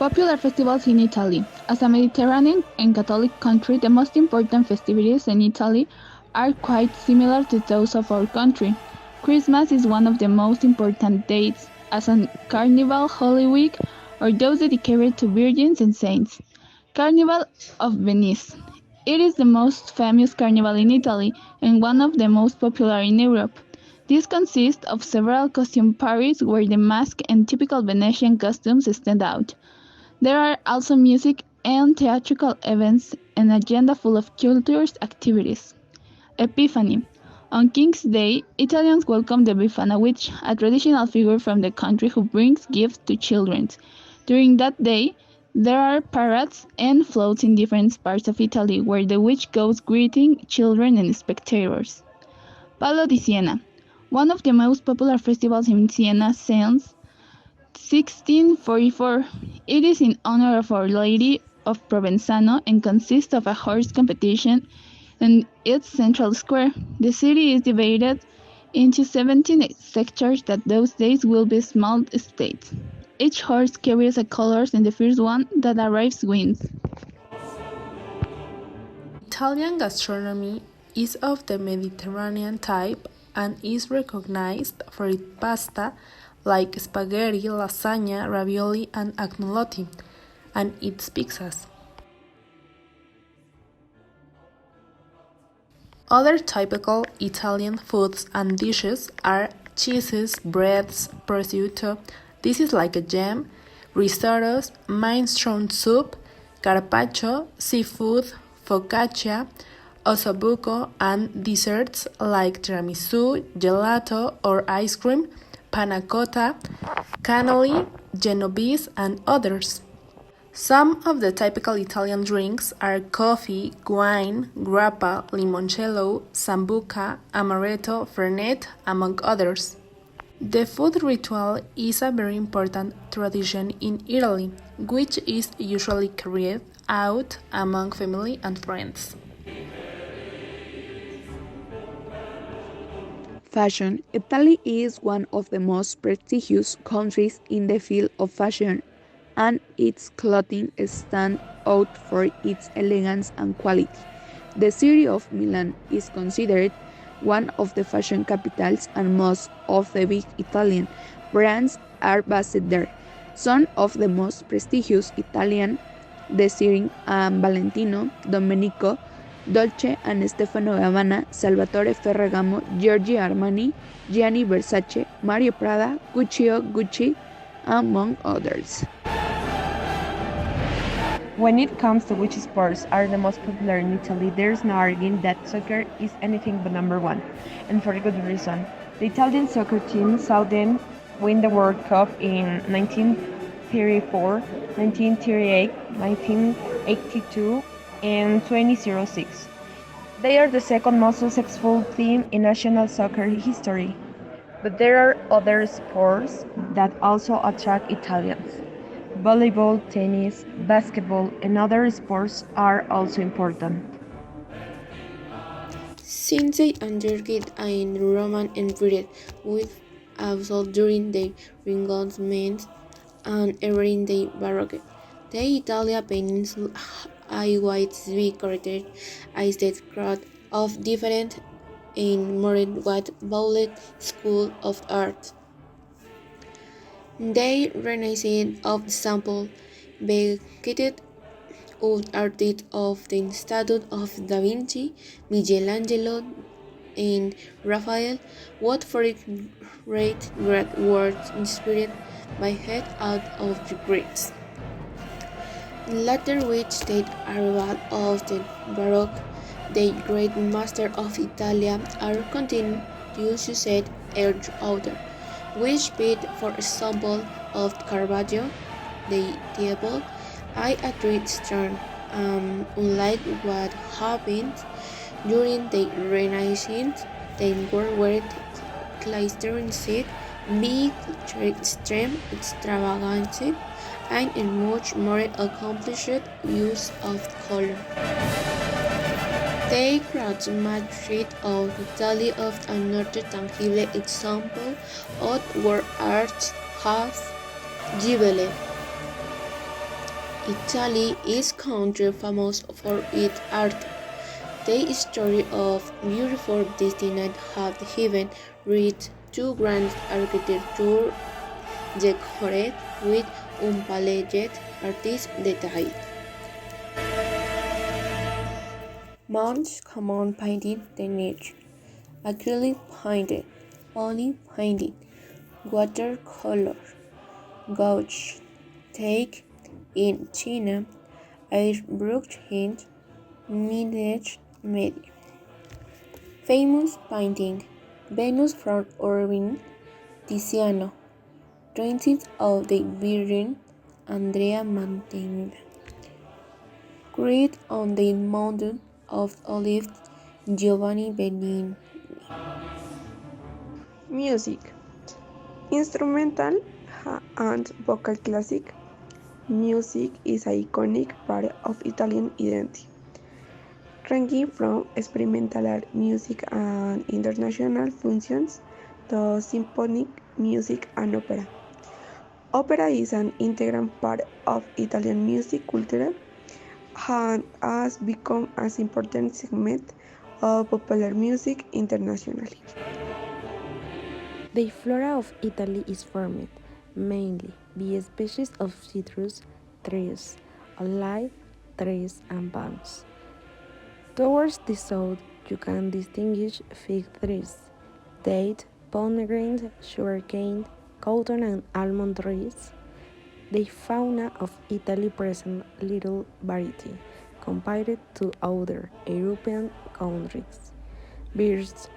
Popular festivals in Italy. As a Mediterranean and Catholic country, the most important festivities in Italy are quite similar to those of our country. Christmas is one of the most important dates, as a Carnival, Holy Week, or those dedicated to virgins and saints. Carnival of Venice. It is the most famous carnival in Italy and one of the most popular in Europe. This consists of several costume parties where the mask and typical Venetian costumes stand out. There are also music and theatrical events, an agenda full of cultures activities. Epiphany. On King's Day, Italians welcome the Befana witch, a traditional figure from the country who brings gifts to children. During that day, there are parades and floats in different parts of Italy where the witch goes greeting children and spectators. Palo di Siena. One of the most popular festivals in Siena since 1644. It is in honor of Our Lady of Provenzano and consists of a horse competition in its central square. The city is divided into 17 sectors that those days will be small states. Each horse carries a color and the first one that arrives wins. Italian gastronomy is of the Mediterranean type and is recognized for its pasta like spaghetti, lasagna, ravioli, and agnolotti, and its pizzas. Other typical Italian foods and dishes are cheeses, breads, prosciutto, this is like a jam, risottos, minestrone soup, carpaccio, seafood, focaccia, ossobuco, and desserts like tiramisu, gelato or ice cream, panna cotta, cannoli, genovese, and others. Some of the typical Italian drinks are coffee, wine, grappa, limoncello, sambuca, amaretto, fernet, among others. The food ritual is a very important tradition in Italy, which is usually carried out among family and friends. Fashion. Italy is one of the most prestigious countries in the field of fashion, and its clothing stands out for its elegance and quality. The city of Milan is considered one of the fashion capitals, and most of the big Italian brands are based there. Some of the most prestigious Italian design Valentino, Domenico, Dolce and Stefano Gabbana, Salvatore Ferragamo, Giorgio Armani, Gianni Versace, Mario Prada, Gucci, among others. When it comes to which sports are the most popular in Italy, there's no arguing that soccer is anything but number one, and for a good reason. The Italian soccer team saw them win the World Cup in 1934, 1938, 1982, and 2006. They are the second most successful team in national soccer history. But there are other sports that also attract Italians. Volleyball, tennis, basketball, and other sports are also important. Since they undergone in Roman Empire with also during the Renaissance and early in the Baroque, the Italian peninsula is widely characterized as the crowd of different and modern what Boulet School of Art. The Renaissance of the sample begetted out artists of the statue of Da Vinci, Michelangelo, and Raphael, what for it great works inspired by head out of the Greeks. Later with the arrival of the Baroque, the great master of Italia are continued to set earth outer, which beat for example of Caravaggio, the table, I agreed strong, unlike what happened during the Renaissance, they were clustering set, big, extreme, extravagant, and a much more accomplished use of color. The crowds Madrid of Italy of another tangible example of where art has developed. Italy is country famous for its art. The story of beautiful destined have even reached two grand architecture decorated with unparalleled artistic detail. Mounts common painting technique, acrylic painting, oil painting, watercolor, gouache, take in China, airbrush in Middle Media. Famous painting Venus from Irving Tiziano, 20th of the Virgin Andrea Mantegna. Created on the Mountain of Olives Giovanni Bellini. Music. Instrumental and vocal classic music is an iconic part of Italian identity, ranging from experimental art music and international functions to symphonic music and opera. Opera is an integral part of Italian music culture and has become an important segment of popular music internationally. The flora of Italy is formed mainly by species of citrus trees, olive trees, and palms. Towards the south, you can distinguish fig trees, date, pomegranate, sugarcane, cotton, and almond trees. The fauna of Italy presents little variety compared to other European countries. Birds,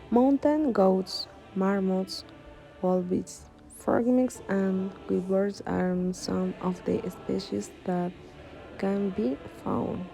mountain goats, marmots, wolves, frogmix, and weibirds are some of the species that can be found.